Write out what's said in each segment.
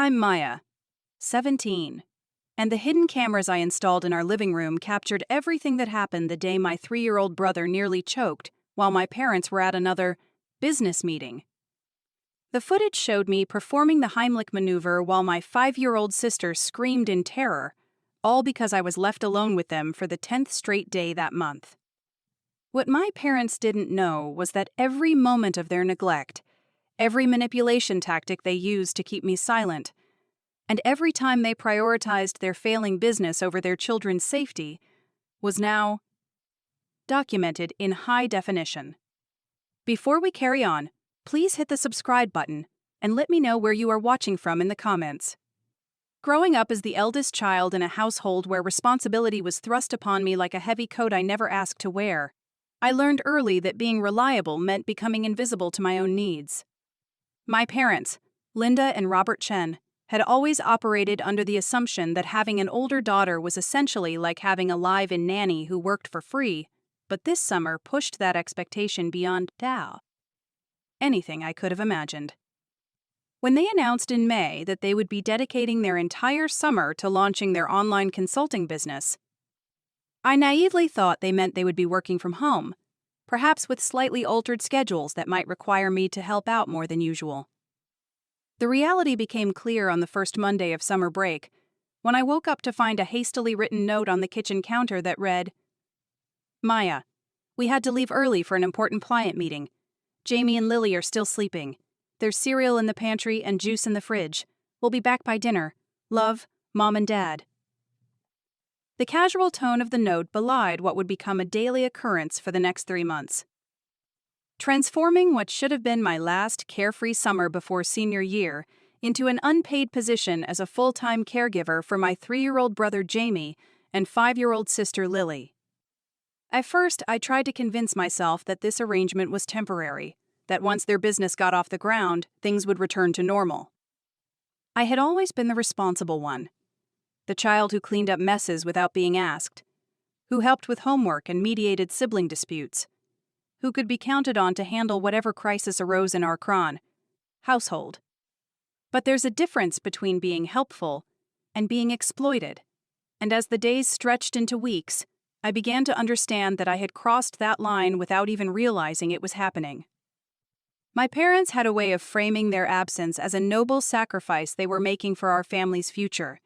I'm Maya, 17, and the hidden cameras I installed in our living room captured everything that happened the day my 3-year-old brother nearly choked while my parents were at another business meeting. The footage showed me performing the Heimlich maneuver while my 5-year-old sister screamed in terror, all because I was left alone with them for the 10th straight day that month. What my parents didn't know was that every moment of their neglect, every manipulation tactic they used to keep me silent, and every time they prioritized their failing business over their children's safety, was now documented in high definition. Before we carry on, please hit the subscribe button and let me know where you are watching from in the comments. Growing up as the eldest child in a household where responsibility was thrust upon me like a heavy coat I never asked to wear, I learned early that being reliable meant becoming invisible to my own needs. My parents, Linda and Robert Chen, had always operated under the assumption that having an older daughter was essentially like having a live-in nanny who worked for free, but this summer pushed that expectation beyond anything I could have imagined. When they announced in May that they would be dedicating their entire summer to launching their online consulting business, I naively thought they meant they would be working from home, perhaps with slightly altered schedules that might require me to help out more than usual. The reality became clear on the first Monday of summer break, when I woke up to find a hastily written note on the kitchen counter that read, "Maya, we had to leave early for an important client meeting. Jamie and Lily are still sleeping. There's cereal in the pantry and juice in the fridge. We'll be back by dinner. Love, Mom and Dad." The casual tone of the note belied what would become a daily occurrence for the next 3 months. Transforming what should have been my last carefree summer before senior year into an unpaid position as a full-time caregiver for my 3-year-old brother Jamie and 5-year-old sister Lily. At first, I tried to convince myself that this arrangement was temporary, that once their business got off the ground, things would return to normal. I had always been the responsible one, the child who cleaned up messes without being asked, who helped with homework and mediated sibling disputes, who could be counted on to handle whatever crisis arose in our household. But there's a difference between being helpful and being exploited, and as the days stretched into weeks, I began to understand that I had crossed that line without even realizing it was happening. My parents had a way of framing their absence as a noble sacrifice they were making for our family's future,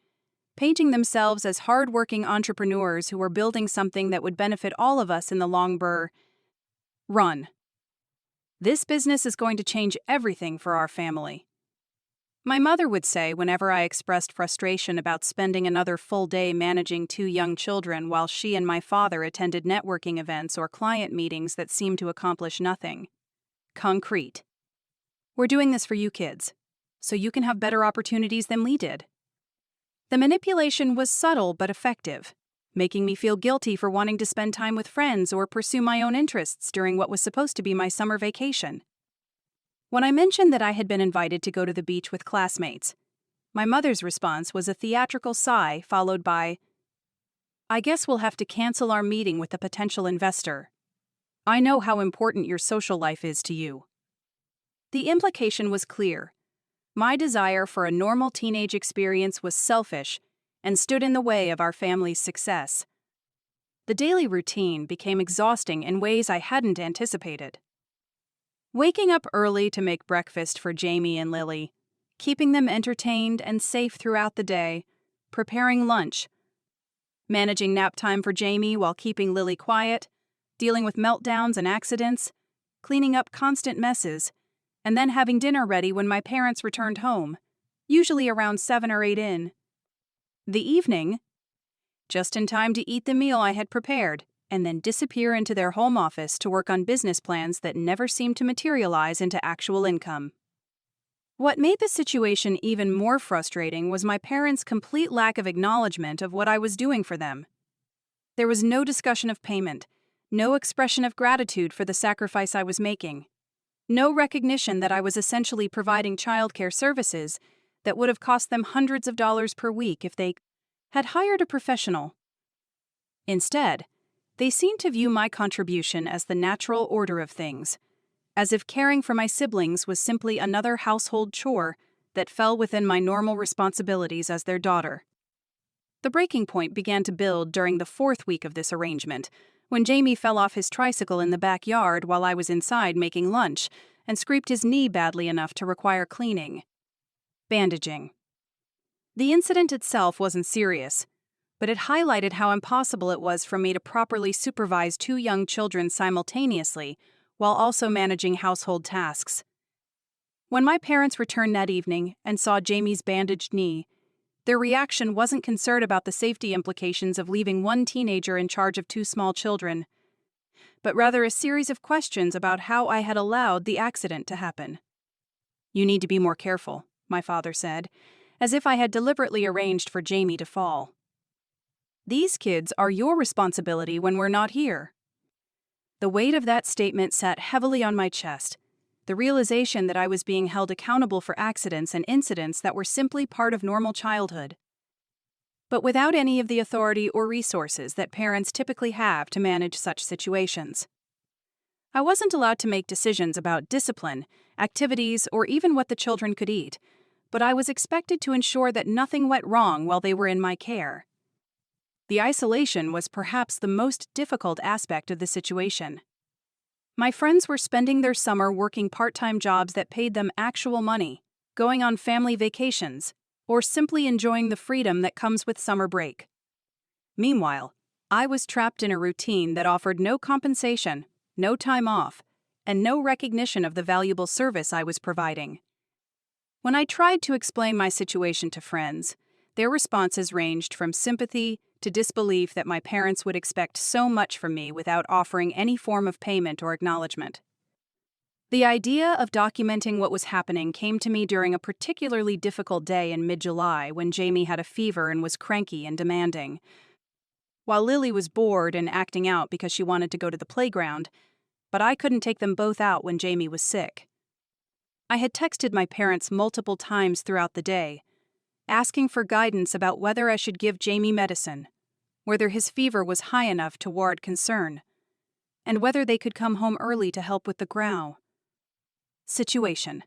painting themselves as hard-working entrepreneurs who were building something that would benefit all of us in the long run. "This business is going to change everything for our family," my mother would say whenever I expressed frustration about spending another full day managing 2 young children while she and my father attended networking events or client meetings that seemed to accomplish nothing. Concrete. "We're doing this for you kids, so you can have better opportunities than we did." The manipulation was subtle but effective, making me feel guilty for wanting to spend time with friends or pursue my own interests during what was supposed to be my summer vacation. When I mentioned that I had been invited to go to the beach with classmates, my mother's response was a theatrical sigh followed by, "I guess we'll have to cancel our meeting with the potential investor. I know how important your social life is to you." The implication was clear. My desire for a normal teenage experience was selfish and stood in the way of our family's success. The daily routine became exhausting in ways I hadn't anticipated. Waking up early to make breakfast for Jamie and Lily, keeping them entertained and safe throughout the day, preparing lunch, managing nap time for Jamie while keeping Lily quiet, dealing with meltdowns and accidents, cleaning up constant messes, and then having dinner ready when my parents returned home, usually around 7 or 8 in the evening, just in time to eat the meal I had prepared, and then disappear into their home office to work on business plans that never seemed to materialize into actual income. What made the situation even more frustrating was my parents' complete lack of acknowledgement of what I was doing for them. There was no discussion of payment, no expression of gratitude for the sacrifice I was making, no recognition that I was essentially providing childcare services that would have cost them hundreds of dollars per week if they had hired a professional. Instead, they seemed to view my contribution as the natural order of things, as if caring for my siblings was simply another household chore that fell within my normal responsibilities as their daughter. The breaking point began to build during the 4th week of this arrangement, when Jamie fell off his tricycle in the backyard while I was inside making lunch and scraped his knee badly enough to require cleaning. Bandaging. The incident itself wasn't serious, but it highlighted how impossible it was for me to properly supervise 2 young children simultaneously while also managing household tasks. When my parents returned that evening and saw Jamie's bandaged knee, their reaction wasn't concerned about the safety implications of leaving one teenager in charge of 2 small children, but rather a series of questions about how I had allowed the accident to happen. "You need to be more careful," my father said, as if I had deliberately arranged for Jamie to fall. "These kids are your responsibility when we're not here." The weight of that statement sat heavily on my chest, the realization that I was being held accountable for accidents and incidents that were simply part of normal childhood, but without any of the authority or resources that parents typically have to manage such situations. I wasn't allowed to make decisions about discipline, activities, or even what the children could eat, but I was expected to ensure that nothing went wrong while they were in my care. The isolation was perhaps the most difficult aspect of the situation. My friends were spending their summer working part-time jobs that paid them actual money, going on family vacations, or simply enjoying the freedom that comes with summer break. Meanwhile, I was trapped in a routine that offered no compensation, no time off, and no recognition of the valuable service I was providing. When I tried to explain my situation to friends, their responses ranged from sympathy to disbelief that my parents would expect so much from me without offering any form of payment or acknowledgement. The idea of documenting what was happening came to me during a particularly difficult day in mid-July when Jamie had a fever and was cranky and demanding, while Lily was bored and acting out because she wanted to go to the playground, but I couldn't take them both out when Jamie was sick. I had texted my parents multiple times throughout the day, asking for guidance about whether I should give Jamie medicine, whether his fever was high enough to warrant concern, and whether they could come home early to help with the growl. Situation.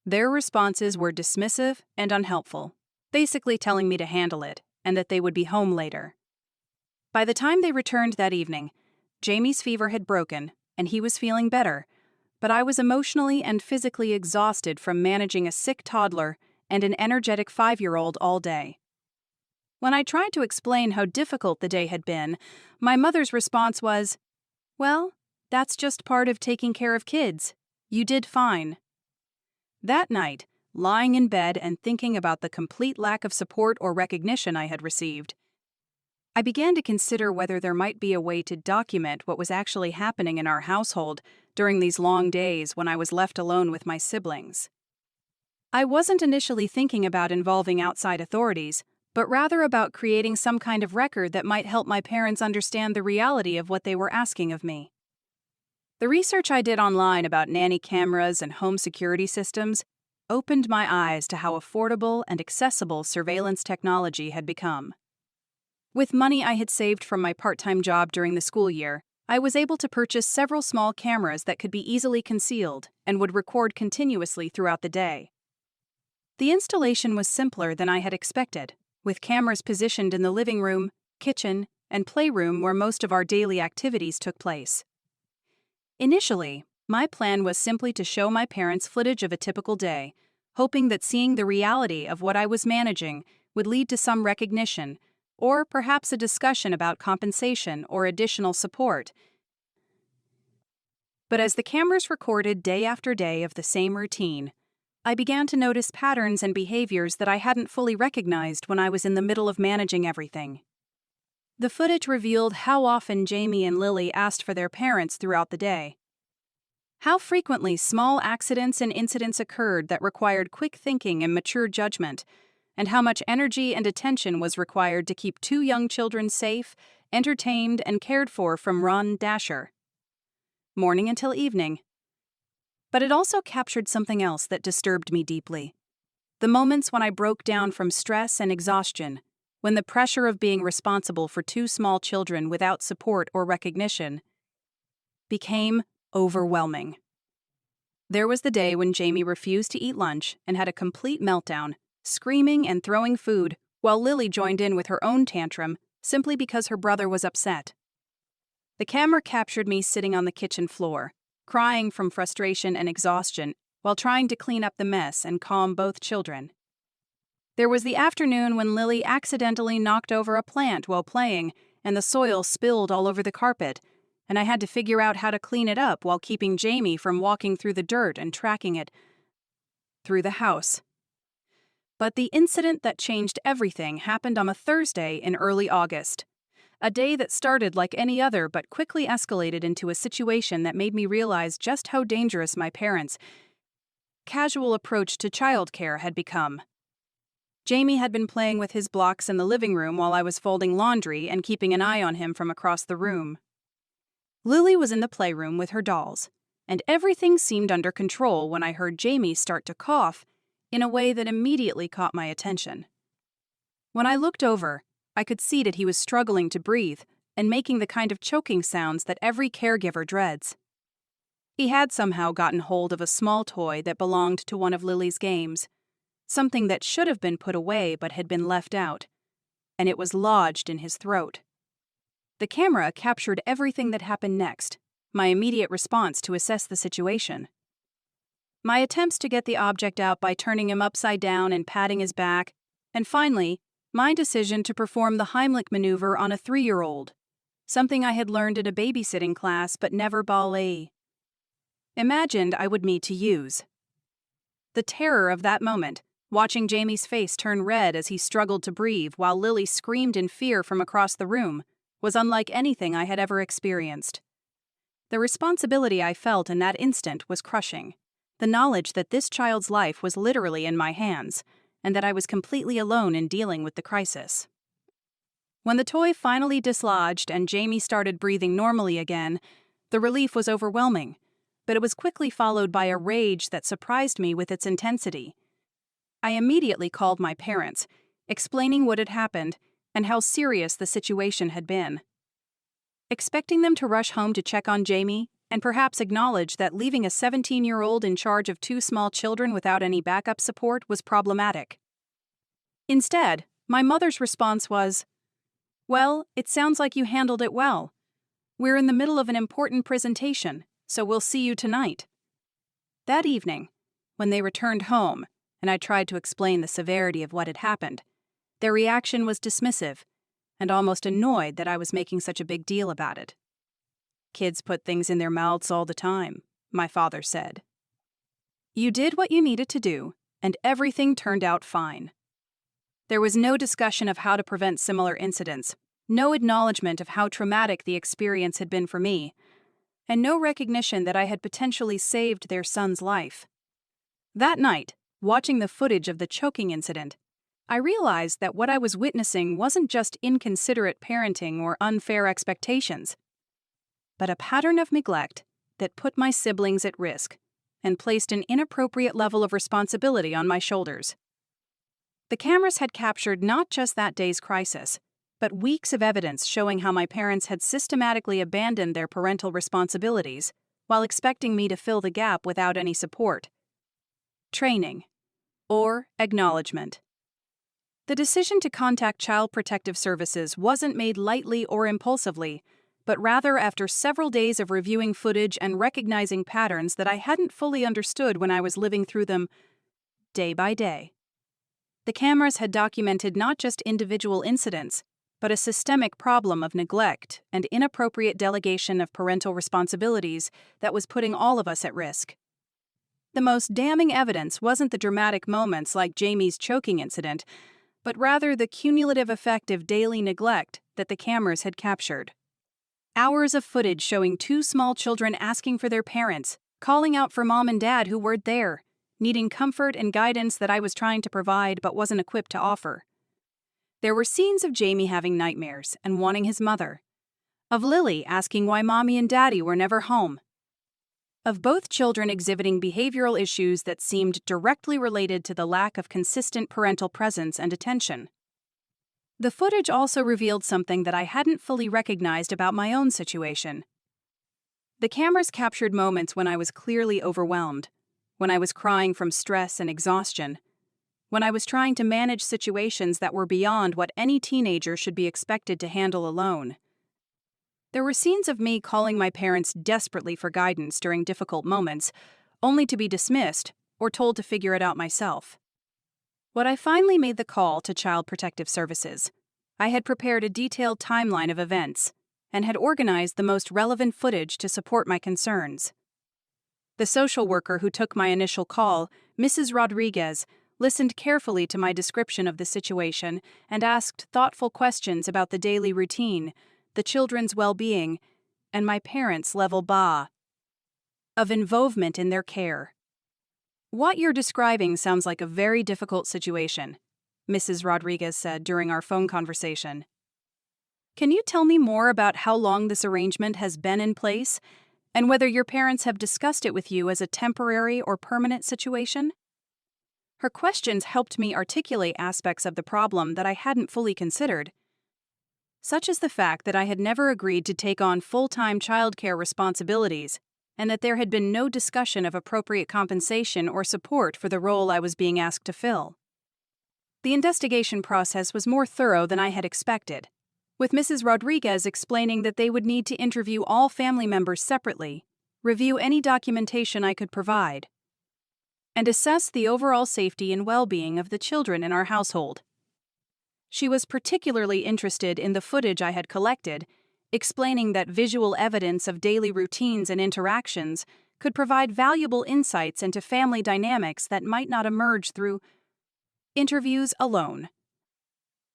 Their responses were dismissive and unhelpful, basically telling me to handle it and that they would be home later. By the time they returned that evening, Jamie's fever had broken and he was feeling better, but I was emotionally and physically exhausted from managing a sick toddler and an energetic 5-year-old all day. When I tried to explain how difficult the day had been, my mother's response was, "Well, that's just part of taking care of kids. You did fine." That night, lying in bed and thinking about the complete lack of support or recognition I had received, I began to consider whether there might be a way to document what was actually happening in our household during these long days when I was left alone with my siblings. I wasn't initially thinking about involving outside authorities, but rather about creating some kind of record that might help my parents understand the reality of what they were asking of me. The research I did online about nanny cameras and home security systems opened my eyes to how affordable and accessible surveillance technology had become. With money I had saved from my part-time job during the school year, I was able to purchase several small cameras that could be easily concealed and would record continuously throughout the day. The installation was simpler than I had expected, with cameras positioned in the living room, kitchen, and playroom where most of our daily activities took place. Initially, my plan was simply to show my parents footage of a typical day, hoping that seeing the reality of what I was managing would lead to some recognition, or perhaps a discussion about compensation or additional support. But as the cameras recorded day after day of the same routine, I began to notice patterns and behaviors that I hadn't fully recognized when I was in the middle of managing everything. The footage revealed how often Jamie and Lily asked for their parents throughout the day, how frequently small accidents and incidents occurred that required quick thinking and mature judgment, and how much energy and attention was required to keep 2 young children safe, entertained, and cared for from Ron Dasher. Morning until evening. But it also captured something else that disturbed me deeply. The moments when I broke down from stress and exhaustion, when the pressure of being responsible for 2 small children without support or recognition became overwhelming. There was the day when Jamie refused to eat lunch and had a complete meltdown, screaming and throwing food, while Lily joined in with her own tantrum simply because her brother was upset. The camera captured me sitting on the kitchen floor, crying from frustration and exhaustion while trying to clean up the mess and calm both children. There was the afternoon when Lily accidentally knocked over a plant while playing, and the soil spilled all over the carpet, and I had to figure out how to clean it up while keeping Jamie from walking through the dirt and tracking it through the house. But the incident that changed everything happened on a Thursday in early August. A day that started like any other but quickly escalated into a situation that made me realize just how dangerous my parents' casual approach to childcare had become. Jamie had been playing with his blocks in the living room while I was folding laundry and keeping an eye on him from across the room. Lily was in the playroom with her dolls, and everything seemed under control when I heard Jamie start to cough in a way that immediately caught my attention. When I looked over, I could see that he was struggling to breathe and making the kind of choking sounds that every caregiver dreads. He had somehow gotten hold of a small toy that belonged to one of Lily's games, something that should have been put away but had been left out, and it was lodged in his throat. The camera captured everything that happened next, my immediate response to assess the situation. My attempts to get the object out by turning him upside down and patting his back, and finally, my decision to perform the Heimlich maneuver on a 3-year-old, something I had learned in a babysitting class but never ballet imagined I would need to use. The terror of that moment, watching Jamie's face turn red as he struggled to breathe while Lily screamed in fear from across the room, was unlike anything I had ever experienced. The responsibility I felt in that instant was crushing. The knowledge that this child's life was literally in my hands, and that I was completely alone in dealing with the crisis. When the toy finally dislodged and Jamie started breathing normally again, the relief was overwhelming, but it was quickly followed by a rage that surprised me with its intensity. I immediately called my parents, explaining what had happened and how serious the situation had been. Expecting them to rush home to check on Jamie and perhaps acknowledge that leaving a 17-year-old in charge of 2 small children without any backup support was problematic. Instead, my mother's response was, "Well, it sounds like you handled it well. We're in the middle of an important presentation, so we'll see you tonight." That evening, when they returned home, and I tried to explain the severity of what had happened, their reaction was dismissive and almost annoyed that I was making such a big deal about it. "Kids put things in their mouths all the time," my father said. "You did what you needed to do, and everything turned out fine." There was no discussion of how to prevent similar incidents, no acknowledgement of how traumatic the experience had been for me, and no recognition that I had potentially saved their son's life. That night, watching the footage of the choking incident, I realized that what I was witnessing wasn't just inconsiderate parenting or unfair expectations, but a pattern of neglect that put my siblings at risk and placed an inappropriate level of responsibility on my shoulders. The cameras had captured not just that day's crisis, but weeks of evidence showing how my parents had systematically abandoned their parental responsibilities while expecting me to fill the gap without any support, training, or acknowledgement. The decision to contact Child Protective Services wasn't made lightly or impulsively, but rather after several days of reviewing footage and recognizing patterns that I hadn't fully understood when I was living through them day by day. The cameras had documented not just individual incidents, but a systemic problem of neglect and inappropriate delegation of parental responsibilities that was putting all of us at risk. The most damning evidence wasn't the dramatic moments like Jamie's choking incident, but rather the cumulative effect of daily neglect that the cameras had captured. Hours of footage showing 2 small children asking for their parents, calling out for mom and dad who weren't there, needing comfort and guidance that I was trying to provide but wasn't equipped to offer. There were scenes of Jamie having nightmares and wanting his mother, of Lily asking why mommy and daddy were never home, of both children exhibiting behavioral issues that seemed directly related to the lack of consistent parental presence and attention. The footage also revealed something that I hadn't fully recognized about my own situation. The cameras captured moments when I was clearly overwhelmed, when I was crying from stress and exhaustion, when I was trying to manage situations that were beyond what any teenager should be expected to handle alone. There were scenes of me calling my parents desperately for guidance during difficult moments, only to be dismissed or told to figure it out myself. When I finally made the call to Child Protective Services, I had prepared a detailed timeline of events and had organized the most relevant footage to support my concerns. The social worker who took my initial call, Mrs. Rodriguez, listened carefully to my description of the situation and asked thoughtful questions about the daily routine, the children's well-being, and my parents' level of involvement in their care. "What you're describing sounds like a very difficult situation," Mrs. Rodriguez said during our phone conversation. "Can you tell me more about how long this arrangement has been in place, and whether your parents have discussed it with you as a temporary or permanent situation?" Her questions helped me articulate aspects of the problem that I hadn't fully considered, such as the fact that I had never agreed to take on full-time childcare responsibilities and that there had been no discussion of appropriate compensation or support for the role I was being asked to fill. The investigation process was more thorough than I had expected, with Mrs. Rodriguez explaining that they would need to interview all family members separately, review any documentation I could provide, and assess the overall safety and well-being of the children in our household. She was particularly interested in the footage I had collected, explaining that visual evidence of daily routines and interactions could provide valuable insights into family dynamics that might not emerge through interviews alone.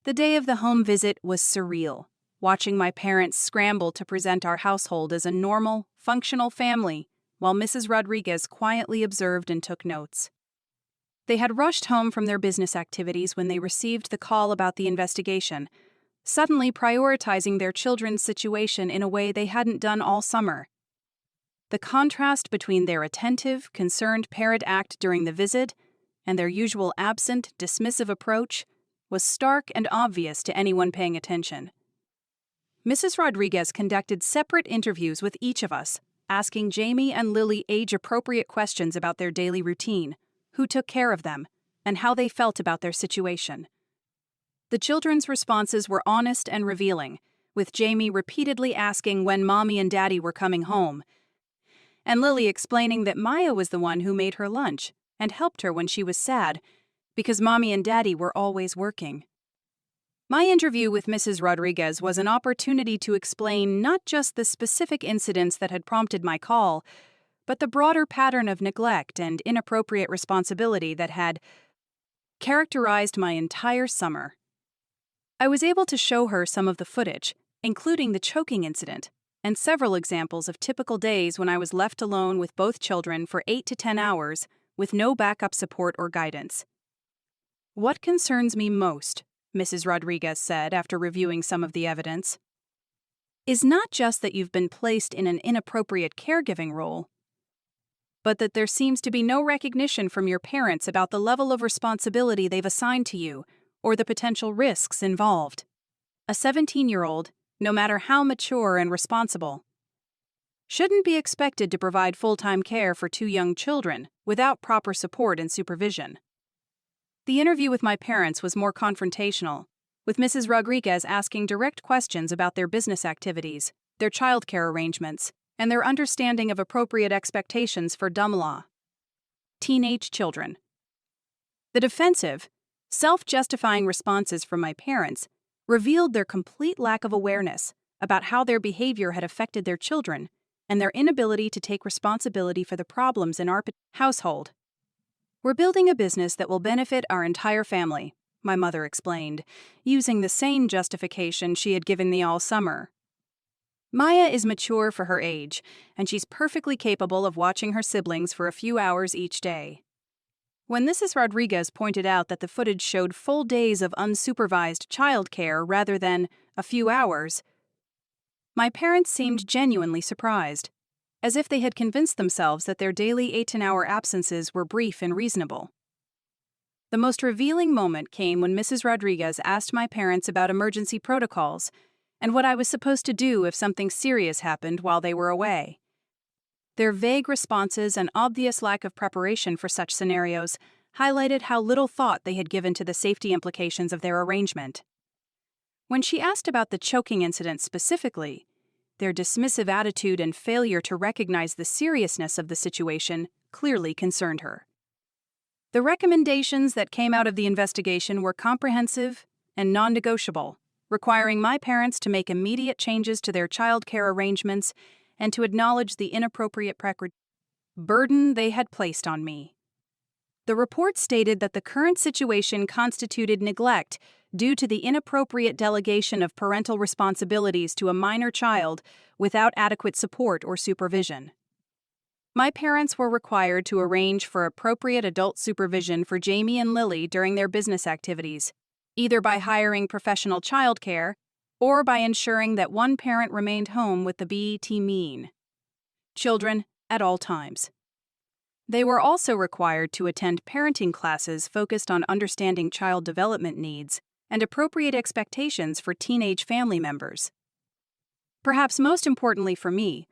The day of the home visit was surreal, watching my parents scramble to present our household as a normal, functional family, while Mrs. Rodriguez quietly observed and took notes. They had rushed home from their business activities when they received the call about the investigation, suddenly prioritizing their children's situation in a way they hadn't done all summer. The contrast between their attentive, concerned parent act during the visit and their usual absent, dismissive approach was stark and obvious to anyone paying attention. Mrs. Rodriguez conducted separate interviews with each of us, asking Jamie and Lily age-appropriate questions about their daily routine, who took care of them, and how they felt about their situation. The children's responses were honest and revealing, with Jamie repeatedly asking when Mommy and Daddy were coming home, and Lily explaining that Maya was the one who made her lunch and helped her when she was sad, because Mommy and Daddy were always working. My interview with Mrs. Rodriguez was an opportunity to explain not just the specific incidents that had prompted my call, but the broader pattern of neglect and inappropriate responsibility that had characterized my entire summer. I was able to show her some of the footage, including the choking incident, and several examples of typical days when I was left alone with both children for 8 to 10 hours with no backup support or guidance. "What concerns me most," Mrs. Rodriguez said after reviewing some of the evidence, "is not just that you've been placed in an inappropriate caregiving role, but that there seems to be no recognition from your parents about the level of responsibility they've assigned to you or the potential risks involved. A 17-year-old, no matter how mature and responsible, shouldn't be expected to provide full-time care for 2 young children without proper support and supervision." The interview with my parents was more confrontational, with Mrs. Rodriguez asking direct questions about their business activities, their childcare arrangements, and their understanding of appropriate expectations for dumb teenage children. The defensive, self-justifying responses from my parents revealed their complete lack of awareness about how their behavior had affected their children and their inability to take responsibility for the problems in our household. "We're building a business that will benefit our entire family," my mother explained, using the same justification she had given me all summer. "Maya is mature for her age, and she's perfectly capable of watching her siblings for a few hours each day." When Mrs. Rodriguez pointed out that the footage showed full days of unsupervised childcare rather than a few hours, my parents seemed genuinely surprised, as if they had convinced themselves that their daily 8-hour absences were brief and reasonable. The most revealing moment came when Mrs. Rodriguez asked my parents about emergency protocols and what I was supposed to do if something serious happened while they were away. Their vague responses and obvious lack of preparation for such scenarios highlighted how little thought they had given to the safety implications of their arrangement. When she asked about the choking incident specifically, their dismissive attitude and failure to recognize the seriousness of the situation clearly concerned her. The recommendations that came out of the investigation were comprehensive and non-negotiable, requiring my parents to make immediate changes to their child care arrangements and to acknowledge the inappropriate burden they had placed on me. The report stated that the current situation constituted neglect due to the inappropriate delegation of parental responsibilities to a minor child without adequate support or supervision. My parents were required to arrange for appropriate adult supervision for Jamie and Lily during their business activities, either by hiring professional childcare or by ensuring that one parent remained home with the BET children at all times. They were also required to attend parenting classes focused on understanding child development needs and appropriate expectations for teenage family members. Perhaps most importantly for me,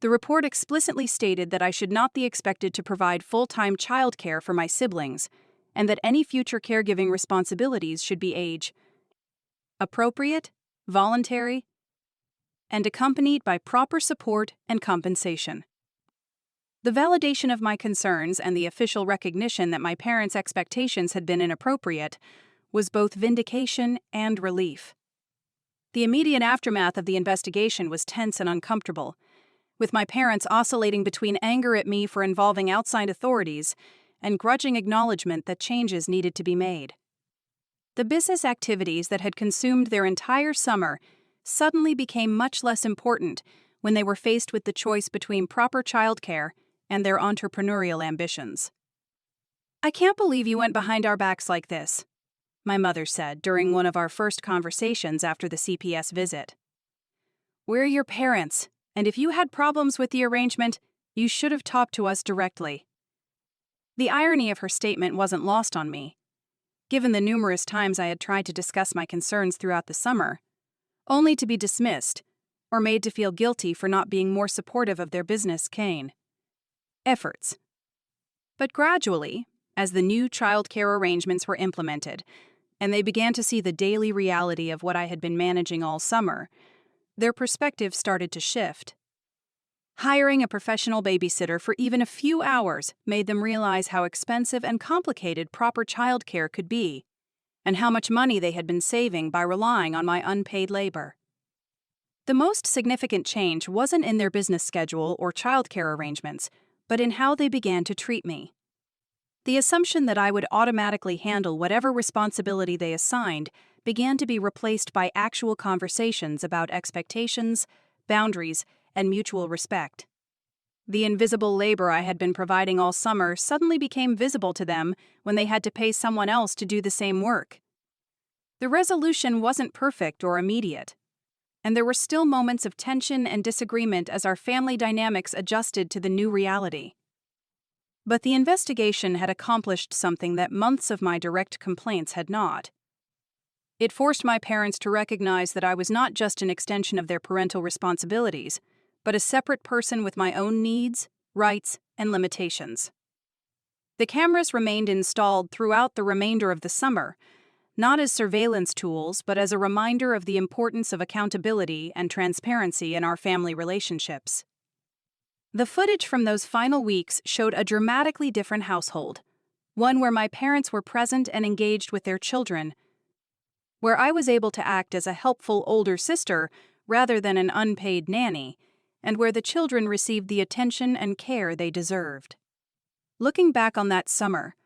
the report explicitly stated that I should not be expected to provide full-time childcare for my siblings, and that any future caregiving responsibilities should be age-appropriate, voluntary, and accompanied by proper support and compensation. The validation of my concerns and the official recognition that my parents' expectations had been inappropriate was both vindication and relief. The immediate aftermath of the investigation was tense and uncomfortable, with my parents oscillating between anger at me for involving outside authorities and grudging acknowledgement that changes needed to be made. The business activities that had consumed their entire summer suddenly became much less important when they were faced with the choice between proper childcare and their entrepreneurial ambitions. "I can't believe you went behind our backs like this," my mother said during one of our first conversations after the CPS visit. "We're your parents, and if you had problems with the arrangement, you should have talked to us directly." The irony of her statement wasn't lost on me, given the numerous times I had tried to discuss my concerns throughout the summer, only to be dismissed or made to feel guilty for not being more supportive of their business efforts. But gradually, as the new child care arrangements were implemented, and they began to see the daily reality of what I had been managing all summer, their perspective started to shift. Hiring a professional babysitter for even a few hours made them realize how expensive and complicated proper childcare could be, and how much money they had been saving by relying on my unpaid labor. The most significant change wasn't in their business schedule or childcare arrangements, but in how they began to treat me. The assumption that I would automatically handle whatever responsibility they assigned began to be replaced by actual conversations about expectations, boundaries, and mutual respect. The invisible labor I had been providing all summer suddenly became visible to them when they had to pay someone else to do the same work. The resolution wasn't perfect or immediate, and there were still moments of tension and disagreement as our family dynamics adjusted to the new reality. But the investigation had accomplished something that months of my direct complaints had not. It forced my parents to recognize that I was not just an extension of their parental responsibilities, but a separate person with my own needs, rights, and limitations. The cameras remained installed throughout the remainder of the summer, not as surveillance tools, but as a reminder of the importance of accountability and transparency in our family relationships. The footage from those final weeks showed a dramatically different household, one where my parents were present and engaged with their children, where I was able to act as a helpful older sister rather than an unpaid nanny, and where the children received the attention and care they deserved. Looking back on that summer,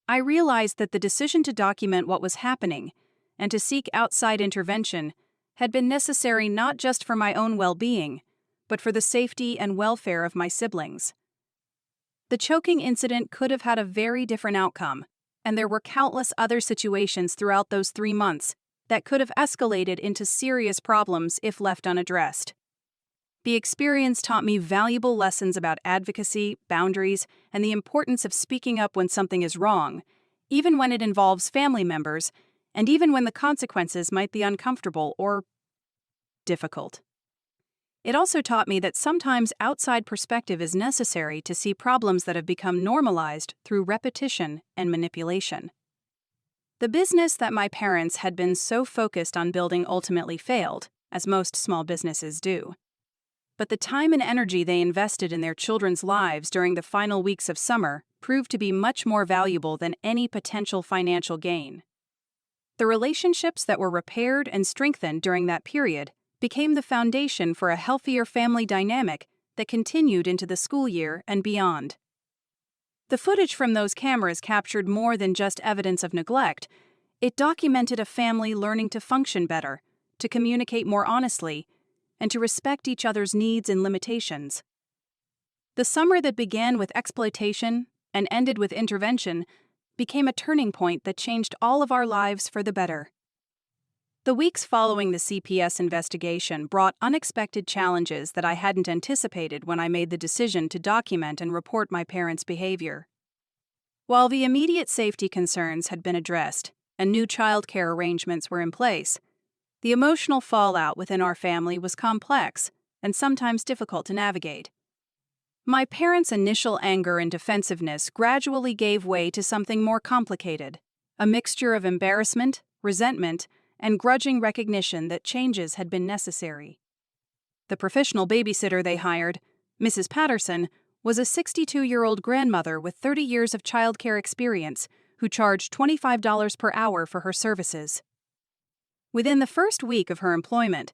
I realized that the decision to document what was happening and to seek outside intervention had been necessary not just for my own well-being, but for the safety and welfare of my siblings. The choking incident could have had a very different outcome, and there were countless other situations throughout those 3 months that could have escalated into serious problems if left unaddressed. The experience taught me valuable lessons about advocacy, boundaries, and the importance of speaking up when something is wrong, even when it involves family members, and even when the consequences might be uncomfortable or difficult. It also taught me that sometimes outside perspective is necessary to see problems that have become normalized through repetition and manipulation. The business that my parents had been so focused on building ultimately failed, as most small businesses do. But the time and energy they invested in their children's lives during the final weeks of summer proved to be much more valuable than any potential financial gain. The relationships that were repaired and strengthened during that period became the foundation for a healthier family dynamic that continued into the school year and beyond. The footage from those cameras captured more than just evidence of neglect. It documented a family learning to function better, to communicate more honestly, and to respect each other's needs and limitations. The summer that began with exploitation and ended with intervention became a turning point that changed all of our lives for the better. The weeks following the CPS investigation brought unexpected challenges that I hadn't anticipated when I made the decision to document and report my parents' behavior. While the immediate safety concerns had been addressed and new childcare arrangements were in place, the emotional fallout within our family was complex and sometimes difficult to navigate. My parents' initial anger and defensiveness gradually gave way to something more complicated, a mixture of embarrassment, resentment, and grudging recognition that changes had been necessary. The professional babysitter they hired, Mrs. Patterson, was a 62-year-old grandmother with 30 years of childcare experience who charged $25 per hour for her services. Within the first week of her employment,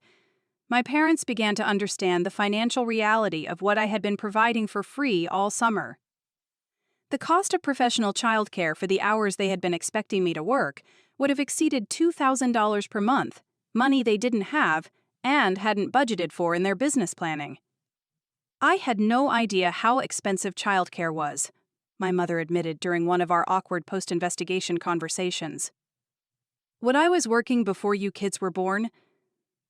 my parents began to understand the financial reality of what I had been providing for free all summer. The cost of professional childcare for the hours they had been expecting me to work would have exceeded $2,000 per month, money they didn't have and hadn't budgeted for in their business planning. I had no idea how expensive childcare was, my mother admitted during one of our awkward post-investigation conversations. When I was working before you kids were born,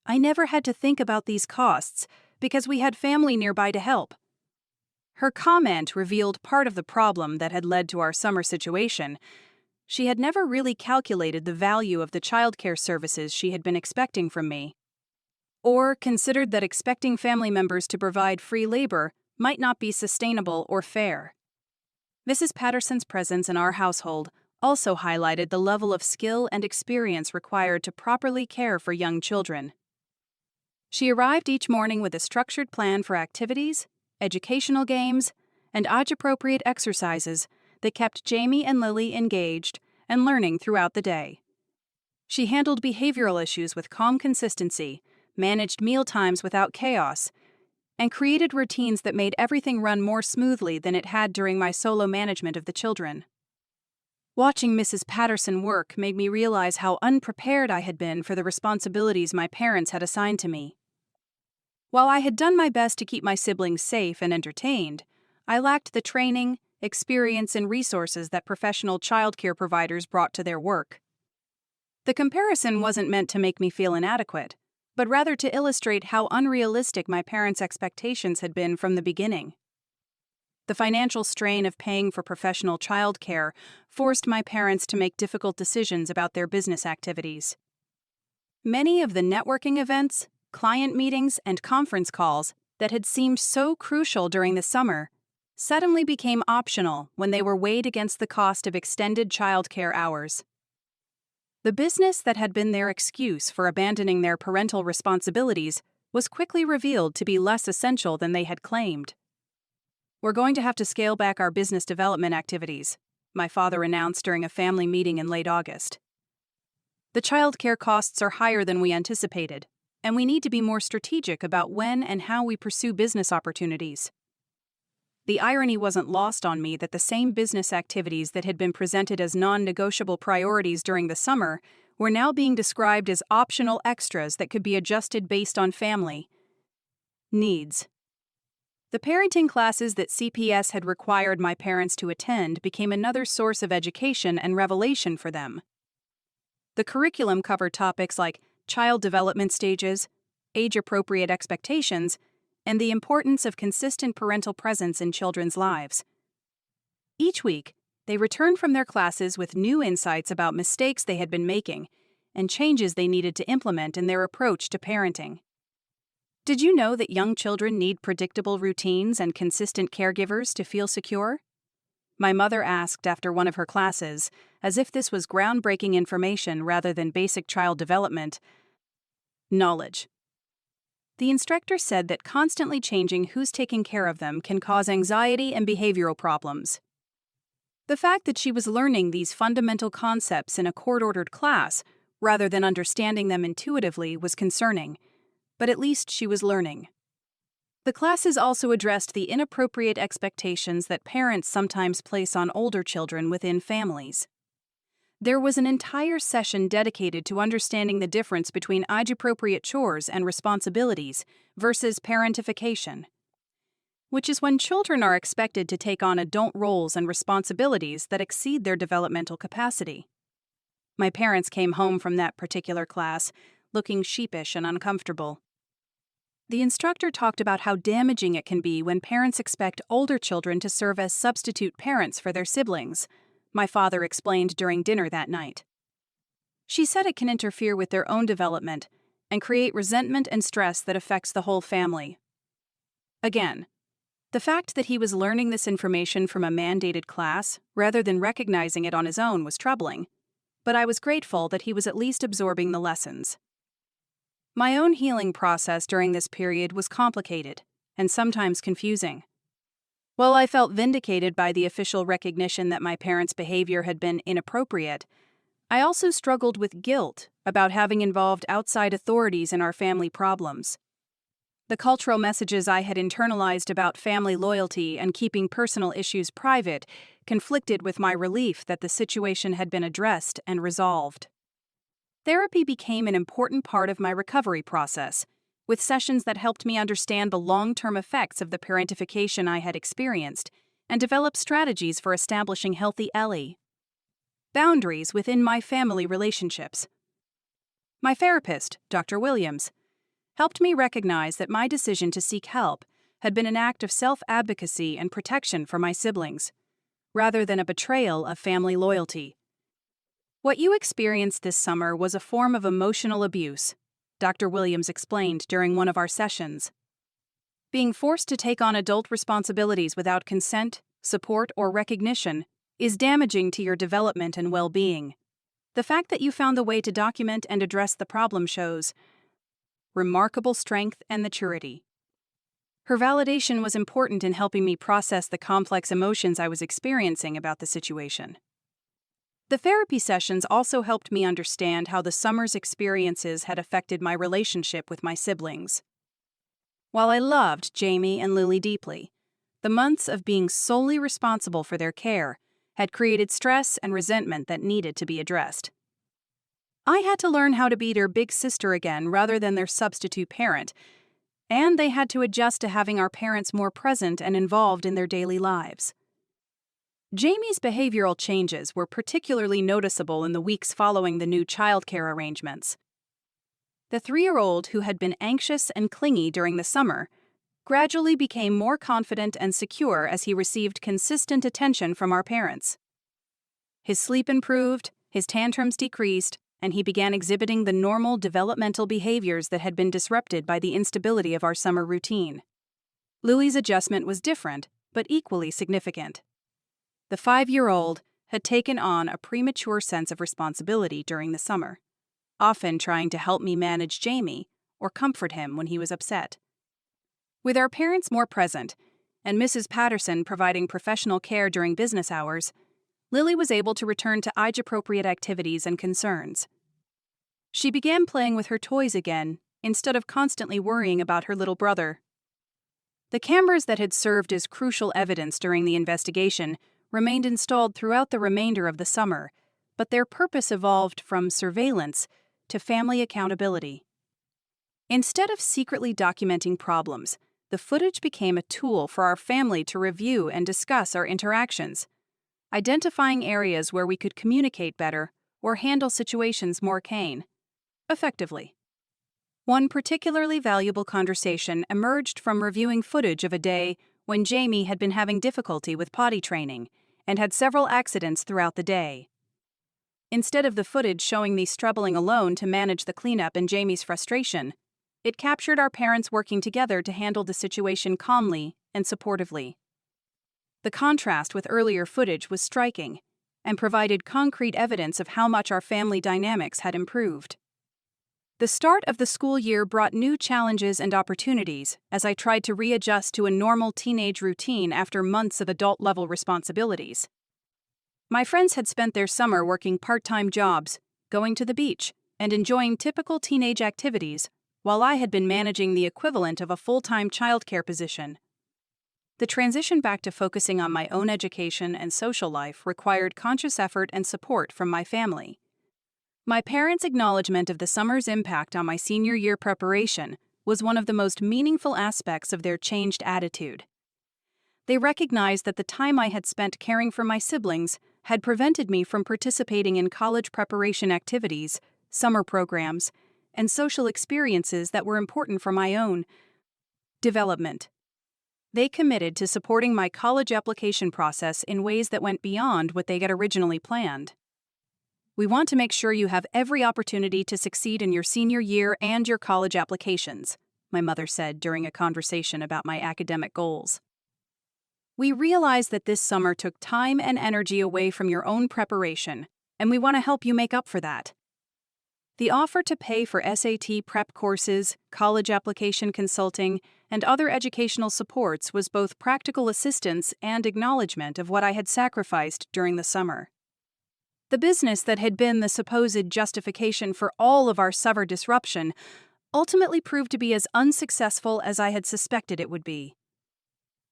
I never had to think about these costs because we had family nearby to help. Her comment revealed part of the problem that had led to our summer situation. She had never really calculated the value of the childcare services she had been expecting from me, or considered that expecting family members to provide free labor might not be sustainable or fair. Mrs. Patterson's presence in our household also highlighted the level of skill and experience required to properly care for young children. She arrived each morning with a structured plan for activities, educational games, and age-appropriate exercises that kept Jamie and Lily engaged and learning throughout the day. She handled behavioral issues with calm consistency, managed meal times without chaos, and created routines that made everything run more smoothly than it had during my solo management of the children. Watching Mrs. Patterson work made me realize how unprepared I had been for the responsibilities my parents had assigned to me. While I had done my best to keep my siblings safe and entertained, I lacked the training, experience, and resources that professional childcare providers brought to their work. The comparison wasn't meant to make me feel inadequate, but rather to illustrate how unrealistic my parents' expectations had been from the beginning. The financial strain of paying for professional childcare forced my parents to make difficult decisions about their business activities. Many of the networking events, client meetings, and conference calls that had seemed so crucial during the summer suddenly became optional when they were weighed against the cost of extended childcare hours. The business that had been their excuse for abandoning their parental responsibilities was quickly revealed to be less essential than they had claimed. "We're going to have to scale back our business development activities," my father announced during a family meeting in late August. "The childcare costs are higher than we anticipated, and we need to be more strategic about when and how we pursue business opportunities." The irony wasn't lost on me that the same business activities that had been presented as non-negotiable priorities during the summer were now being described as optional extras that could be adjusted based on family needs. The parenting classes that CPS had required my parents to attend became another source of education and revelation for them. The curriculum covered topics like child development stages, age-appropriate expectations, and the importance of consistent parental presence in children's lives. Each week, they returned from their classes with new insights about mistakes they had been making and changes they needed to implement in their approach to parenting. Did you know that young children need predictable routines and consistent caregivers to feel secure? My mother asked after one of her classes, as if this was groundbreaking information rather than basic child development knowledge. The instructor said that constantly changing who's taking care of them can cause anxiety and behavioral problems. The fact that she was learning these fundamental concepts in a court-ordered class, rather than understanding them intuitively, was concerning, but at least she was learning. The classes also addressed the inappropriate expectations that parents sometimes place on older children within families. There was an entire session dedicated to understanding the difference between age-appropriate chores and responsibilities versus parentification, which is when children are expected to take on adult roles and responsibilities that exceed their developmental capacity. My parents came home from that particular class looking sheepish and uncomfortable. The instructor talked about how damaging it can be when parents expect older children to serve as substitute parents for their siblings, my father explained during dinner that night. She said it can interfere with their own development and create resentment and stress that affects the whole family. Again, the fact that he was learning this information from a mandated class rather than recognizing it on his own was troubling, but I was grateful that he was at least absorbing the lessons. My own healing process during this period was complicated and sometimes confusing. While I felt vindicated by the official recognition that my parents' behavior had been inappropriate, I also struggled with guilt about having involved outside authorities in our family problems. The cultural messages I had internalized about family loyalty and keeping personal issues private conflicted with my relief that the situation had been addressed and resolved. Therapy became an important part of my recovery process, with sessions that helped me understand the long-term effects of the parentification I had experienced and develop strategies for establishing healthy boundaries within my family relationships. My therapist, Dr. Williams, helped me recognize that my decision to seek help had been an act of self-advocacy and protection for my siblings, rather than a betrayal of family loyalty. What you experienced this summer was a form of emotional abuse, Dr. Williams explained during one of our sessions. Being forced to take on adult responsibilities without consent, support, or recognition is damaging to your development and well-being. The fact that you found the way to document and address the problem shows remarkable strength and maturity. Her validation was important in helping me process the complex emotions I was experiencing about the situation. The therapy sessions also helped me understand how the summer's experiences had affected my relationship with my siblings. While I loved Jamie and Lily deeply, the months of being solely responsible for their care had created stress and resentment that needed to be addressed. I had to learn how to be their big sister again rather than their substitute parent, and they had to adjust to having our parents more present and involved in their daily lives. Jamie's behavioral changes were particularly noticeable in the weeks following the new childcare arrangements. The 3-year-old, who had been anxious and clingy during the summer, gradually became more confident and secure as he received consistent attention from our parents. His sleep improved, his tantrums decreased, and he began exhibiting the normal developmental behaviors that had been disrupted by the instability of our summer routine. Lily's adjustment was different, but equally significant. The 5-year-old had taken on a premature sense of responsibility during the summer, often trying to help me manage Jamie or comfort him when he was upset. With our parents more present, and Mrs. Patterson providing professional care during business hours, Lily was able to return to age-appropriate activities and concerns. She began playing with her toys again, instead of constantly worrying about her little brother. The cameras that had served as crucial evidence during the investigation remained installed throughout the remainder of the summer, but their purpose evolved from surveillance to family accountability. Instead of secretly documenting problems, the footage became a tool for our family to review and discuss our interactions, identifying areas where we could communicate better or handle situations more effectively. One particularly valuable conversation emerged from reviewing footage of a day when Jamie had been having difficulty with potty training and had several accidents throughout the day. Instead of the footage showing me struggling alone to manage the cleanup and Jamie's frustration, It captured our parents working together to handle the situation calmly and supportively. The contrast with earlier footage was striking and provided concrete evidence of how much our family dynamics had improved. The start of the school year brought new challenges and opportunities as I tried to readjust to a normal teenage routine after months of adult-level responsibilities. My friends had spent their summer working part-time jobs, going to the beach, and enjoying typical teenage activities, while I had been managing the equivalent of a full-time childcare position. The transition back to focusing on my own education and social life required conscious effort and support from my family. My parents' acknowledgement of the summer's impact on my senior year preparation was one of the most meaningful aspects of their changed attitude. They recognized that the time I had spent caring for my siblings had prevented me from participating in college preparation activities, summer programs, and social experiences that were important for my own development. They committed to supporting my college application process in ways that went beyond what they had originally planned. "We want to make sure you have every opportunity to succeed in your senior year and your college applications," my mother said during a conversation about my academic goals. "We realize that this summer took time and energy away from your own preparation, and we want to help you make up for that." The offer to pay for SAT prep courses, college application consulting, and other educational supports was both practical assistance and acknowledgement of what I had sacrificed during the summer. The business that had been the supposed justification for all of our summer disruption ultimately proved to be as unsuccessful as I had suspected it would be.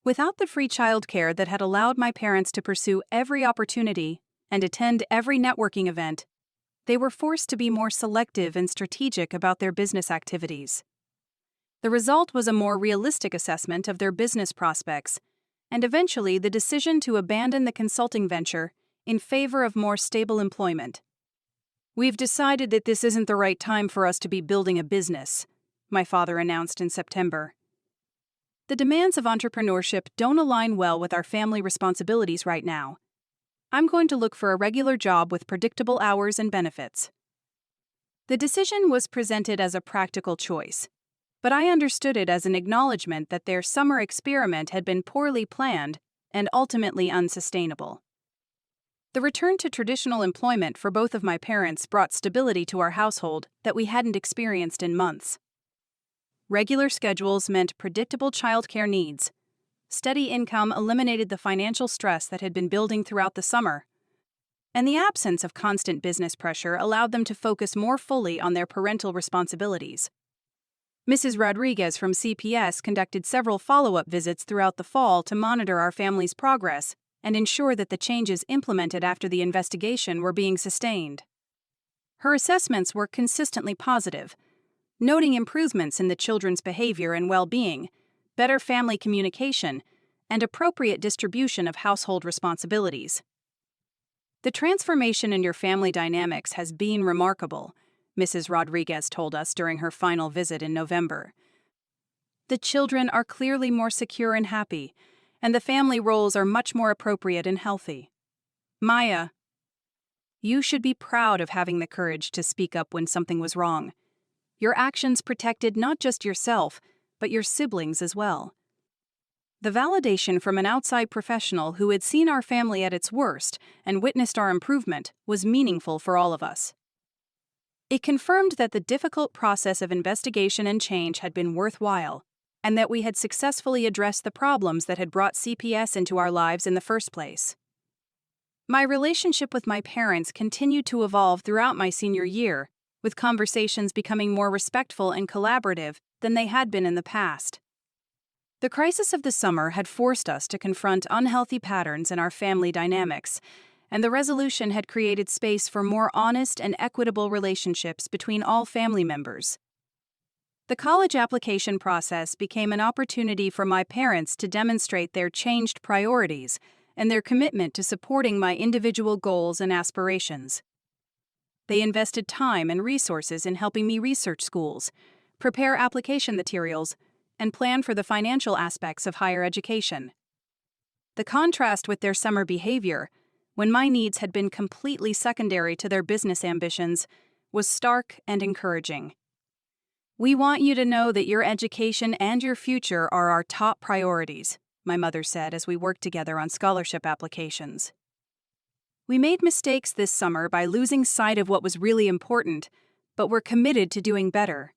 Without the free childcare that had allowed my parents to pursue every opportunity and attend every networking event, they were forced to be more selective and strategic about their business activities. The result was a more realistic assessment of their business prospects, and eventually the decision to abandon the consulting venture in favor of more stable employment. "We've decided that this isn't the right time for us to be building a business," my father announced in September. "The demands of entrepreneurship don't align well with our family responsibilities right now. I'm going to look for a regular job with predictable hours and benefits." The decision was presented as a practical choice, but I understood it as an acknowledgement that their summer experiment had been poorly planned and ultimately unsustainable. The return to traditional employment for both of my parents brought stability to our household that we hadn't experienced in months. Regular schedules meant predictable childcare needs. Steady income eliminated the financial stress that had been building throughout the summer, and the absence of constant business pressure allowed them to focus more fully on their parental responsibilities. Mrs. Rodriguez from CPS conducted several follow-up visits throughout the fall to monitor our family's progress and ensure that the changes implemented after the investigation were being sustained. Her assessments were consistently positive, noting improvements in the children's behavior and well-being, better family communication, and appropriate distribution of household responsibilities. "The transformation in your family dynamics has been remarkable," Mrs. Rodriguez told us during her final visit in November. "The children are clearly more secure and happy, and the family roles are much more appropriate and healthy. Maya, you should be proud of having the courage to speak up when something was wrong. Your actions protected not just yourself, but your siblings as well." The validation from an outside professional who had seen our family at its worst and witnessed our improvement was meaningful for all of us. It confirmed that the difficult process of investigation and change had been worthwhile, and that we had successfully addressed the problems that had brought CPS into our lives in the first place. My relationship with my parents continued to evolve throughout my senior year, with conversations becoming more respectful and collaborative than they had been in the past. The crisis of the summer had forced us to confront unhealthy patterns in our family dynamics, and the resolution had created space for more honest and equitable relationships between all family members. The college application process became an opportunity for my parents to demonstrate their changed priorities and their commitment to supporting my individual goals and aspirations. They invested time and resources in helping me research schools, prepare application materials, and plan for the financial aspects of higher education. The contrast with their summer behavior, when my needs had been completely secondary to their business ambitions, was stark and encouraging. "We want you to know that your education and your future are our top priorities," my mother said as we worked together on scholarship applications. We made mistakes this summer by losing sight of what was really important, but we're committed to doing better.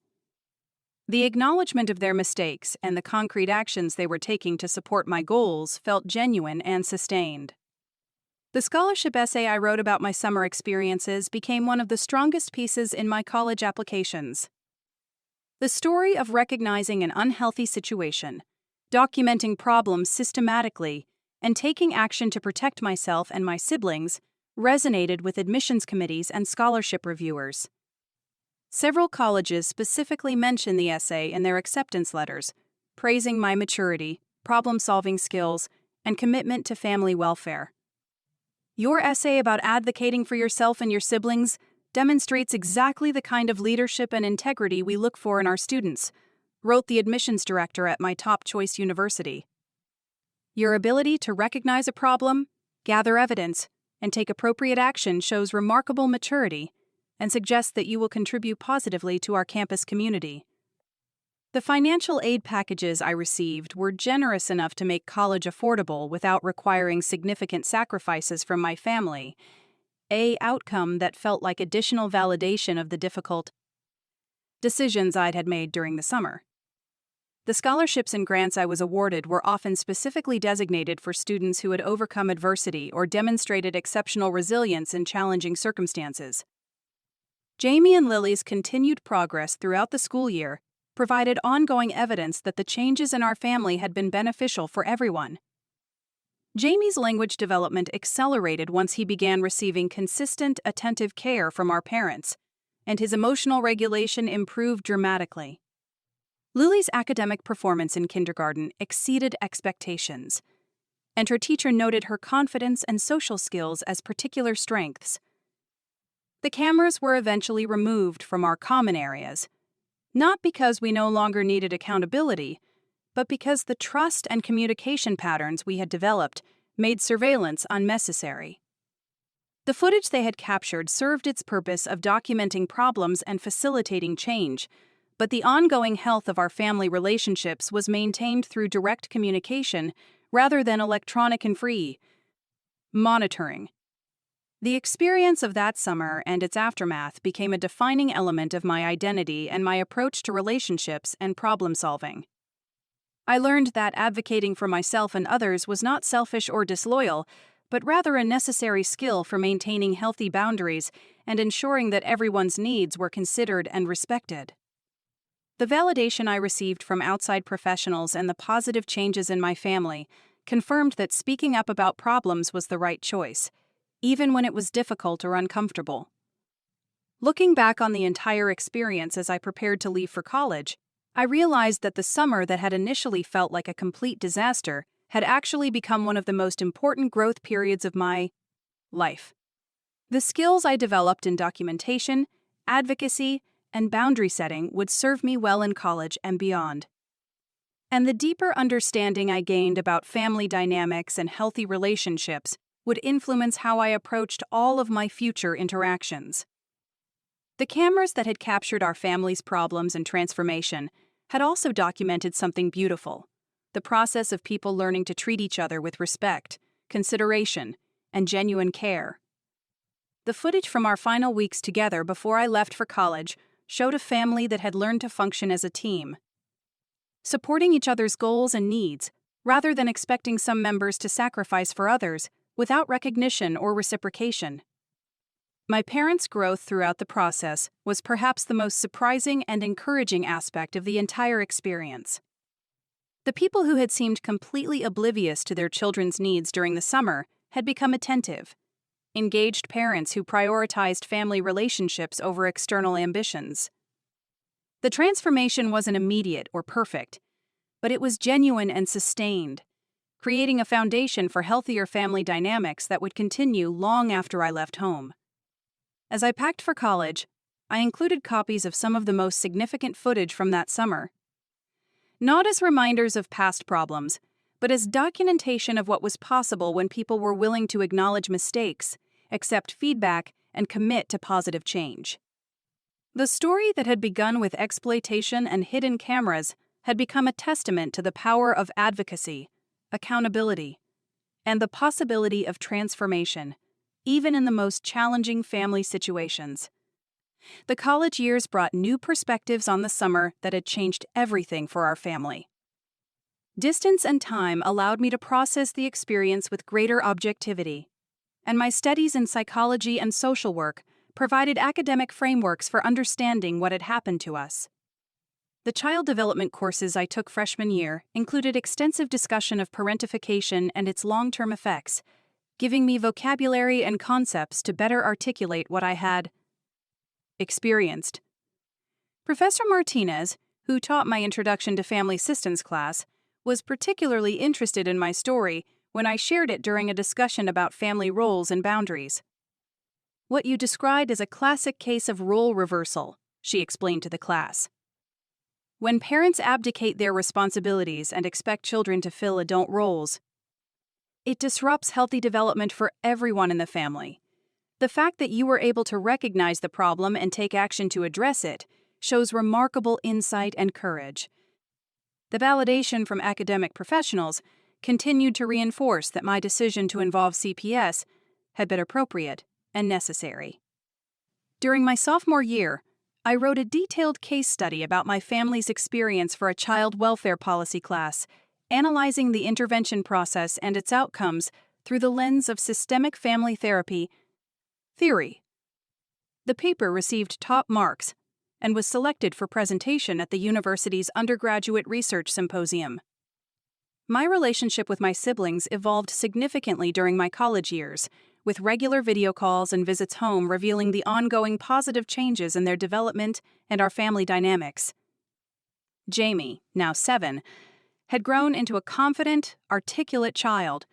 The acknowledgement of their mistakes and the concrete actions they were taking to support my goals felt genuine and sustained. The scholarship essay I wrote about my summer experiences became one of the strongest pieces in my college applications. The story of recognizing an unhealthy situation, documenting problems systematically, and taking action to protect myself and my siblings resonated with admissions committees and scholarship reviewers. Several colleges specifically mention the essay in their acceptance letters, praising my maturity, problem-solving skills, and commitment to family welfare. Your essay about advocating for yourself and your siblings demonstrates exactly the kind of leadership and integrity we look for in our students, wrote the admissions director at my top choice university. Your ability to recognize a problem, gather evidence, and take appropriate action shows remarkable maturity and suggests that you will contribute positively to our campus community. The financial aid packages I received were generous enough to make college affordable without requiring significant sacrifices from my family, an outcome that felt like additional validation of the difficult decisions I'd had made during the summer. The scholarships and grants I was awarded were often specifically designated for students who had overcome adversity or demonstrated exceptional resilience in challenging circumstances. Jamie and Lily's continued progress throughout the school year provided ongoing evidence that the changes in our family had been beneficial for everyone. Jamie's language development accelerated once he began receiving consistent, attentive care from our parents, and his emotional regulation improved dramatically. Lily's academic performance in kindergarten exceeded expectations, and her teacher noted her confidence and social skills as particular strengths. The cameras were eventually removed from our common areas, not because we no longer needed accountability, but because the trust and communication patterns we had developed made surveillance unnecessary. The footage they had captured served its purpose of documenting problems and facilitating change, but the ongoing health of our family relationships was maintained through direct communication rather than electronic and free monitoring. The experience of that summer and its aftermath became a defining element of my identity and my approach to relationships and problem-solving. I learned that advocating for myself and others was not selfish or disloyal, but rather a necessary skill for maintaining healthy boundaries and ensuring that everyone's needs were considered and respected. The validation I received from outside professionals and the positive changes in my family confirmed that speaking up about problems was the right choice, even when it was difficult or uncomfortable. Looking back on the entire experience as I prepared to leave for college, I realized that the summer that had initially felt like a complete disaster had actually become one of the most important growth periods of my life. The skills I developed in documentation, advocacy, and boundary setting would serve me well in college and beyond. And the deeper understanding I gained about family dynamics and healthy relationships would influence how I approached all of my future interactions. The cameras that had captured our family's problems and transformation had also documented something beautiful: the process of people learning to treat each other with respect, consideration, and genuine care. The footage from our final weeks together before I left for college showed a family that had learned to function as a team, supporting each other's goals and needs, rather than expecting some members to sacrifice for others without recognition or reciprocation. My parents' growth throughout the process was perhaps the most surprising and encouraging aspect of the entire experience. The people who had seemed completely oblivious to their children's needs during the summer had become attentive, engaged parents who prioritized family relationships over external ambitions. The transformation wasn't immediate or perfect, but it was genuine and sustained, creating a foundation for healthier family dynamics that would continue long after I left home. As I packed for college, I included copies of some of the most significant footage from that summer. Not as reminders of past problems, but as documentation of what was possible when people were willing to acknowledge mistakes, accept feedback, and commit to positive change. The story that had begun with exploitation and hidden cameras had become a testament to the power of advocacy, accountability, and the possibility of transformation, even in the most challenging family situations. The college years brought new perspectives on the summer that had changed everything for our family. Distance and time allowed me to process the experience with greater objectivity, and my studies in psychology and social work provided academic frameworks for understanding what had happened to us. The child development courses I took freshman year included extensive discussion of parentification and its long-term effects, giving me vocabulary and concepts to better articulate what I had experienced. Professor Martinez, who taught my Introduction to Family Systems class, was particularly interested in my story when I shared it during a discussion about family roles and boundaries. "What you described is a classic case of role reversal," she explained to the class. "When parents abdicate their responsibilities and expect children to fill adult roles, it disrupts healthy development for everyone in the family. The fact that you were able to recognize the problem and take action to address it shows remarkable insight and courage." The validation from academic professionals continued to reinforce that my decision to involve CPS had been appropriate and necessary. During my sophomore year, I wrote a detailed case study about my family's experience for a child welfare policy class, analyzing the intervention process and its outcomes through the lens of systemic family therapy theory. The paper received top marks and was selected for presentation at the university's undergraduate research symposium. My relationship with my siblings evolved significantly during my college years, with regular video calls and visits home revealing the ongoing positive changes in their development and our family dynamics. Jamie, now 7, had grown into a confident, articulate child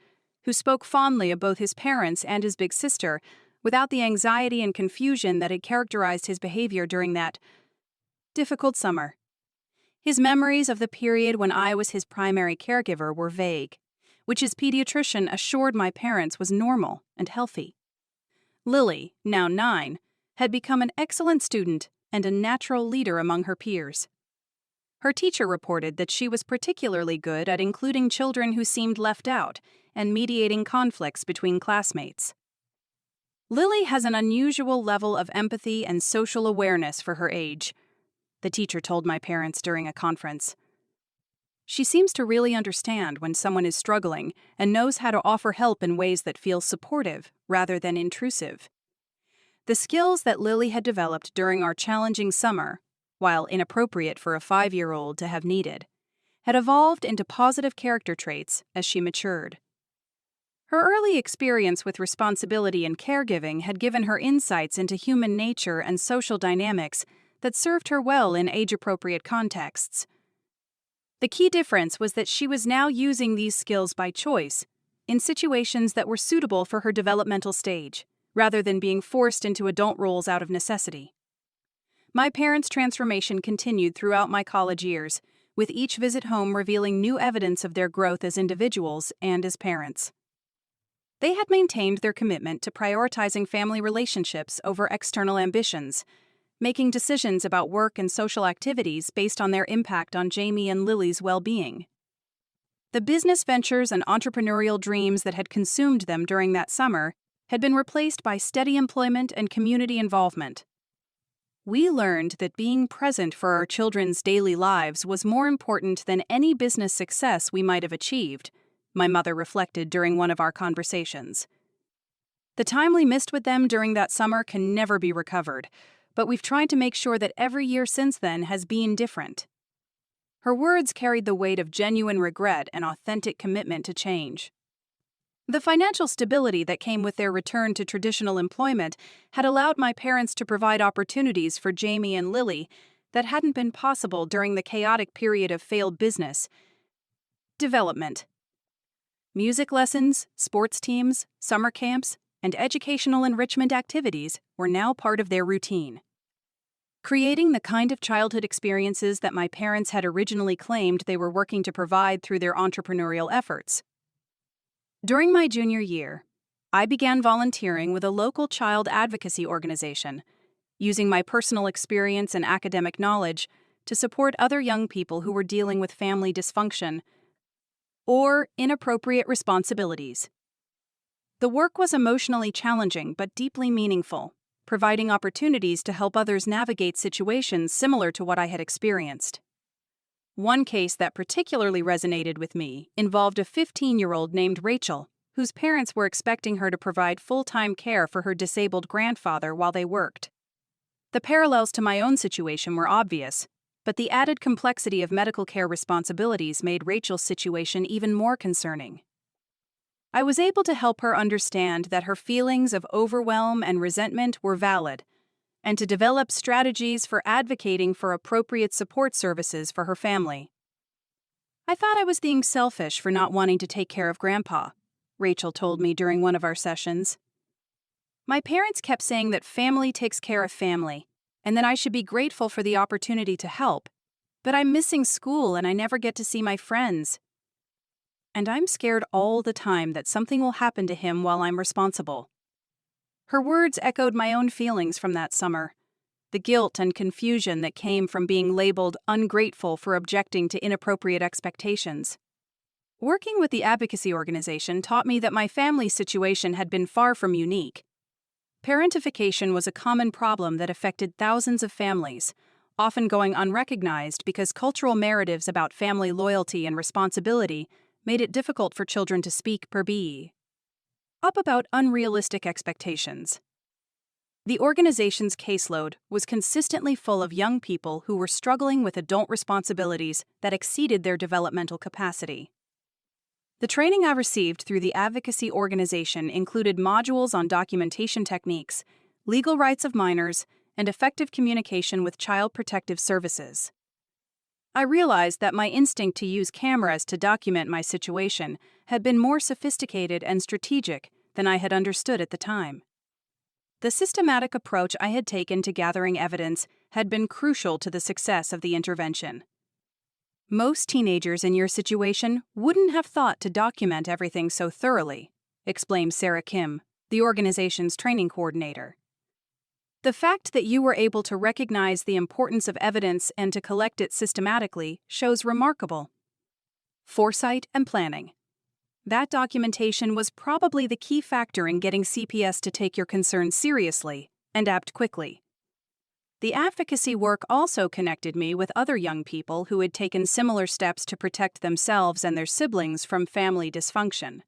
who spoke fondly of both his parents and his big sister without the anxiety and confusion that had characterized his behavior during that difficult summer. His memories of the period when I was his primary caregiver were vague, which his pediatrician assured my parents was normal and healthy. Lily, now 9, had become an excellent student and a natural leader among her peers. Her teacher reported that she was particularly good at including children who seemed left out and mediating conflicts between classmates. "Lily has an unusual level of empathy and social awareness for her age," the teacher told my parents during a conference. "She seems to really understand when someone is struggling and knows how to offer help in ways that feel supportive rather than intrusive." The skills that Lily had developed during our challenging summer, while inappropriate for a 5-year-old to have needed, had evolved into positive character traits as she matured. Her early experience with responsibility and caregiving had given her insights into human nature and social dynamics that served her well in age-appropriate contexts. The key difference was that she was now using these skills by choice, in situations that were suitable for her developmental stage, rather than being forced into adult roles out of necessity. My parents' transformation continued throughout my college years, with each visit home revealing new evidence of their growth as individuals and as parents. They had maintained their commitment to prioritizing family relationships over external ambitions, making decisions about work and social activities based on their impact on Jamie and Lily's well-being. The business ventures and entrepreneurial dreams that had consumed them during that summer had been replaced by steady employment and community involvement. We learned that being present for our children's daily lives was more important than any business success we might have achieved, my mother reflected during one of our conversations. "The time we missed with them during that summer can never be recovered, but we've tried to make sure that every year since then has been different." Her words carried the weight of genuine regret and authentic commitment to change. The financial stability that came with their return to traditional employment had allowed my parents to provide opportunities for Jamie and Lily that hadn't been possible during the chaotic period of failed business development. Music lessons, sports teams, summer camps, and educational enrichment activities were now part of their routine, creating the kind of childhood experiences that my parents had originally claimed they were working to provide through their entrepreneurial efforts. During my junior year, I began volunteering with a local child advocacy organization, using my personal experience and academic knowledge to support other young people who were dealing with family dysfunction or inappropriate responsibilities. The work was emotionally challenging but deeply meaningful, providing opportunities to help others navigate situations similar to what I had experienced. One case that particularly resonated with me involved a 15-year-old named Rachel, whose parents were expecting her to provide full-time care for her disabled grandfather while they worked. The parallels to my own situation were obvious, but the added complexity of medical care responsibilities made Rachel's situation even more concerning. I was able to help her understand that her feelings of overwhelm and resentment were valid, and to develop strategies for advocating for appropriate support services for her family. I thought I was being selfish for not wanting to take care of Grandpa, Rachel told me during one of our sessions. My parents kept saying that family takes care of family, and that I should be grateful for the opportunity to help, but I'm missing school and I never get to see my friends. And I'm scared all the time that something will happen to him while I'm responsible. Her words echoed my own feelings from that summer, the guilt and confusion that came from being labeled ungrateful for objecting to inappropriate expectations. Working with the advocacy organization taught me that my family's situation had been far from unique. Parentification was a common problem that affected thousands of families, often going unrecognized because cultural narratives about family loyalty and responsibility made it difficult for children to speak per be up about unrealistic expectations. The organization's caseload was consistently full of young people who were struggling with adult responsibilities that exceeded their developmental capacity. The training I received through the advocacy organization included modules on documentation techniques, legal rights of minors, and effective communication with child protective services. I realized that my instinct to use cameras to document my situation had been more sophisticated and strategic than I had understood at the time. The systematic approach I had taken to gathering evidence had been crucial to the success of the intervention. Most teenagers in your situation wouldn't have thought to document everything so thoroughly, explained Sarah Kim, the organization's training coordinator. The fact that you were able to recognize the importance of evidence and to collect it systematically shows remarkable foresight and planning. That documentation was probably the key factor in getting CPS to take your concerns seriously and act quickly. The advocacy work also connected me with other young people who had taken similar steps to protect themselves and their siblings from family dysfunction.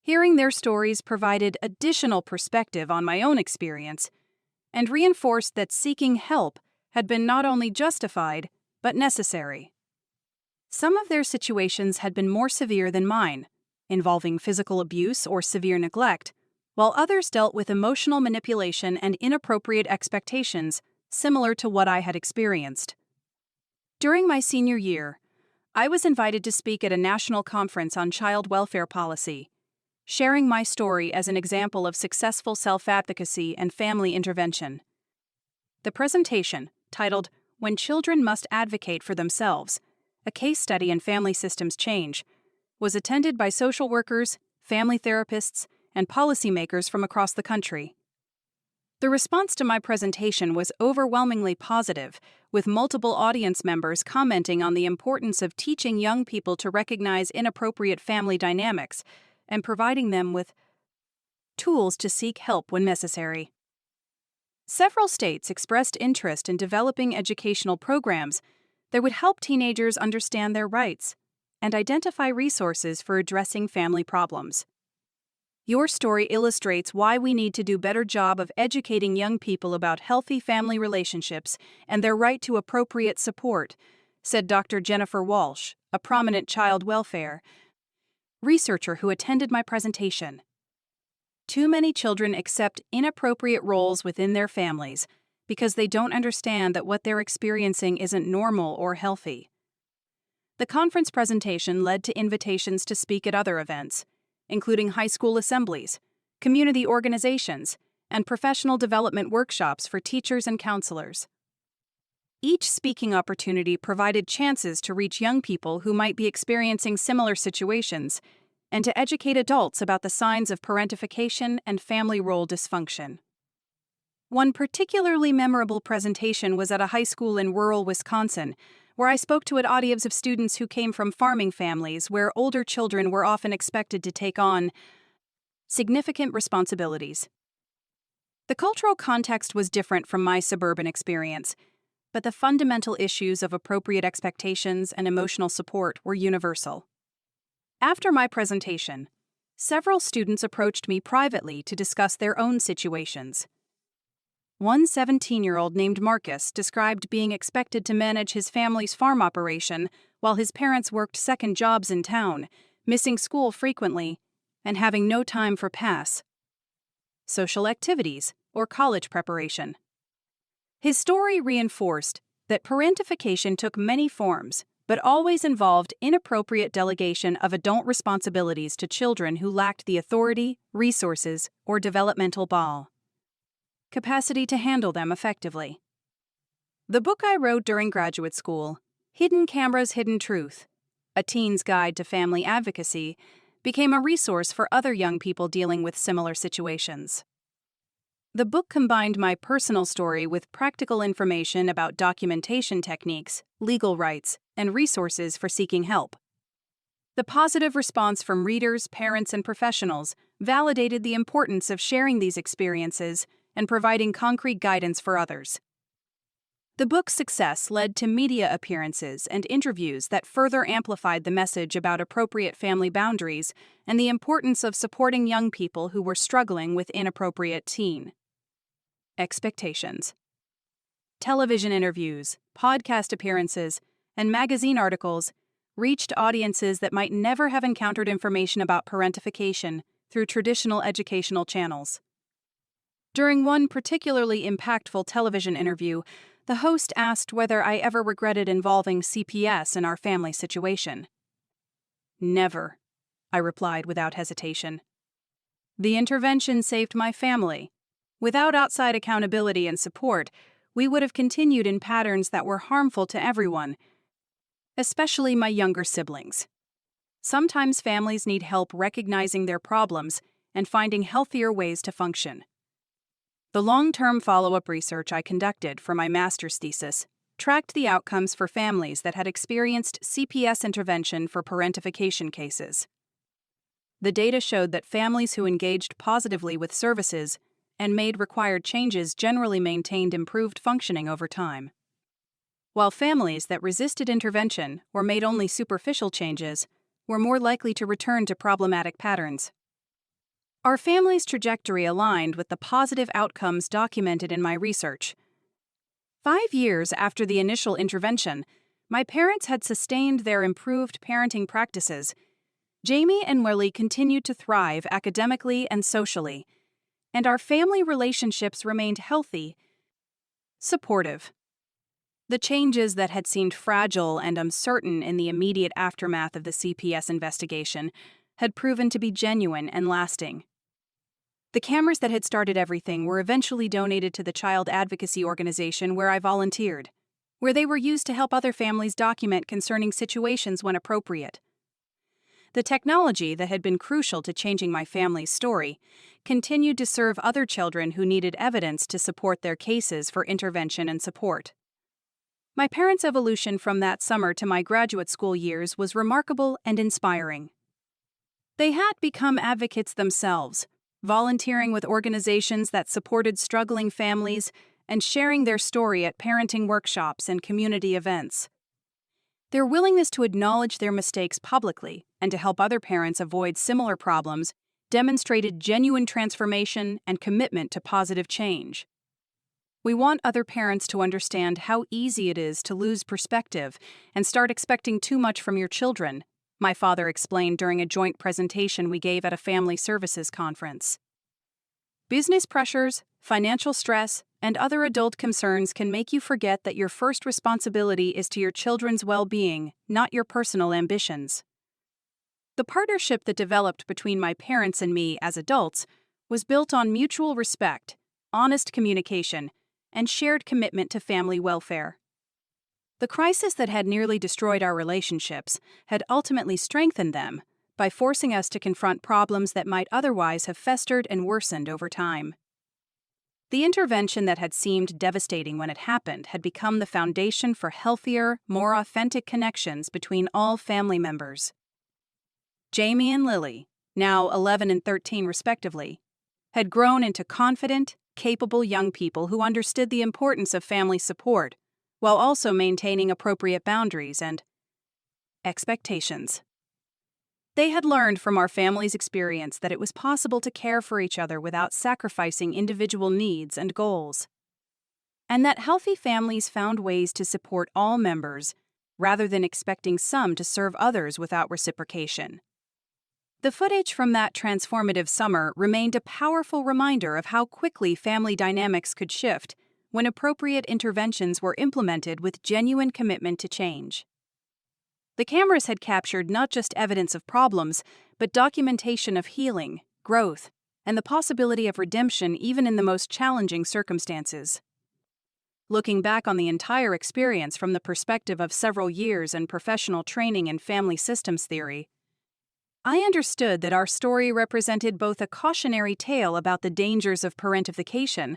Hearing their stories provided additional perspective on my own experience and reinforced that seeking help had been not only justified, but necessary. Some of their situations had been more severe than mine, involving physical abuse or severe neglect, while others dealt with emotional manipulation and inappropriate expectations similar to what I had experienced. During my senior year, I was invited to speak at a national conference on child welfare policy, sharing my story as an example of successful self-advocacy and family intervention. The presentation, titled "When Children Must Advocate for Themselves: A Case Study in Family Systems Change," was attended by social workers, family therapists, and policymakers from across the country. The response to my presentation was overwhelmingly positive, with multiple audience members commenting on the importance of teaching young people to recognize inappropriate family dynamics and providing them with tools to seek help when necessary. Several states expressed interest in developing educational programs that would help teenagers understand their rights and identify resources for addressing family problems. Your story illustrates why we need to do a better job of educating young people about healthy family relationships and their right to appropriate support, said Dr. Jennifer Walsh, a prominent child welfare researcher who attended my presentation. Too many children accept inappropriate roles within their families because they don't understand that what they're experiencing isn't normal or healthy. The conference presentation led to invitations to speak at other events, including high school assemblies, community organizations, and professional development workshops for teachers and counselors. Each speaking opportunity provided chances to reach young people who might be experiencing similar situations and to educate adults about the signs of parentification and family role dysfunction. One particularly memorable presentation was at a high school in rural Wisconsin, where I spoke to an audience of students who came from farming families where older children were often expected to take on significant responsibilities. The cultural context was different from my suburban experience, but the fundamental issues of appropriate expectations and emotional support were universal. After my presentation, several students approached me privately to discuss their own situations. One 17-year-old named Marcus described being expected to manage his family's farm operation while his parents worked second jobs in town, missing school frequently, and having no time for social activities, or college preparation. His story reinforced that parentification took many forms, but always involved inappropriate delegation of adult responsibilities to children who lacked the authority, resources, or developmental capacity to handle them effectively. The book I wrote during graduate school, Hidden Cameras, Hidden Truth, A Teen's Guide to Family Advocacy, became a resource for other young people dealing with similar situations. The book combined my personal story with practical information about documentation techniques, legal rights, and resources for seeking help. The positive response from readers, parents, and professionals validated the importance of sharing these experiences and providing concrete guidance for others. The book's success led to media appearances and interviews that further amplified the message about appropriate family boundaries and the importance of supporting young people who were struggling with inappropriate teen expectations. Television interviews, podcast appearances, and magazine articles reached audiences that might never have encountered information about parentification through traditional educational channels. During one particularly impactful television interview, the host asked whether I ever regretted involving CPS in our family situation. Never, I replied without hesitation. The intervention saved my family. Without outside accountability and support, we would have continued in patterns that were harmful to everyone, especially my younger siblings. Sometimes families need help recognizing their problems and finding healthier ways to function. The long-term follow-up research I conducted for my master's thesis tracked the outcomes for families that had experienced CPS intervention for parentification cases. The data showed that families who engaged positively with services and made required changes generally maintained improved functioning over time, while families that resisted intervention or made only superficial changes were more likely to return to problematic patterns. Our family's trajectory aligned with the positive outcomes documented in my research. 5 years after the initial intervention, my parents had sustained their improved parenting practices. Jamie and Willie continued to thrive academically and socially, and our family relationships remained healthy, supportive. The changes that had seemed fragile and uncertain in the immediate aftermath of the CPS investigation had proven to be genuine and lasting. The cameras that had started everything were eventually donated to the child advocacy organization where I volunteered, where they were used to help other families document concerning situations when appropriate. The technology that had been crucial to changing my family's story continued to serve other children who needed evidence to support their cases for intervention and support. My parents' evolution from that summer to my graduate school years was remarkable and inspiring. They had become advocates themselves, volunteering with organizations that supported struggling families and sharing their story at parenting workshops and community events. Their willingness to acknowledge their mistakes publicly and to help other parents avoid similar problems demonstrated genuine transformation and commitment to positive change. We want other parents to understand how easy it is to lose perspective and start expecting too much from your children, my father explained during a joint presentation we gave at a family services conference. Business pressures, financial stress, and other adult concerns can make you forget that your first responsibility is to your children's well-being, not your personal ambitions. The partnership that developed between my parents and me as adults was built on mutual respect, honest communication, and shared commitment to family welfare. The crisis that had nearly destroyed our relationships had ultimately strengthened them by forcing us to confront problems that might otherwise have festered and worsened over time. The intervention that had seemed devastating when it happened had become the foundation for healthier, more authentic connections between all family members. Jamie and Lily, now 11 and 13 respectively, had grown into confident, capable young people who understood the importance of family support, while also maintaining appropriate boundaries and expectations. They had learned from our family's experience that it was possible to care for each other without sacrificing individual needs and goals, and that healthy families found ways to support all members rather than expecting some to serve others without reciprocation. The footage from that transformative summer remained a powerful reminder of how quickly family dynamics could shift when appropriate interventions were implemented with genuine commitment to change. The cameras had captured not just evidence of problems, but documentation of healing, growth, and the possibility of redemption even in the most challenging circumstances. Looking back on the entire experience from the perspective of several years and professional training in family systems theory, I understood that our story represented both a cautionary tale about the dangers of parentification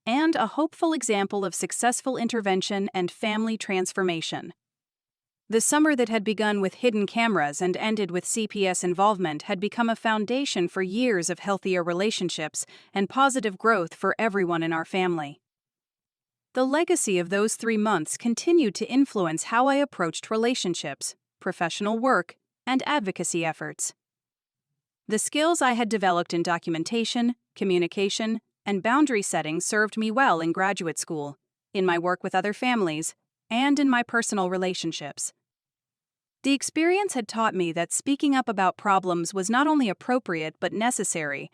and a hopeful example of successful intervention and family transformation. The summer that had begun with hidden cameras and ended with CPS involvement had become a foundation for years of healthier relationships and positive growth for everyone in our family. The legacy of those 3 months continued to influence how I approached relationships, professional work, and advocacy efforts. The skills I had developed in documentation, communication, and boundary setting served me well in graduate school, in my work with other families, and in my personal relationships. The experience had taught me that speaking up about problems was not only appropriate but necessary,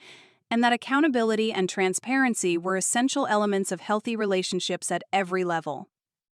and that accountability and transparency were essential elements of healthy relationships at every level.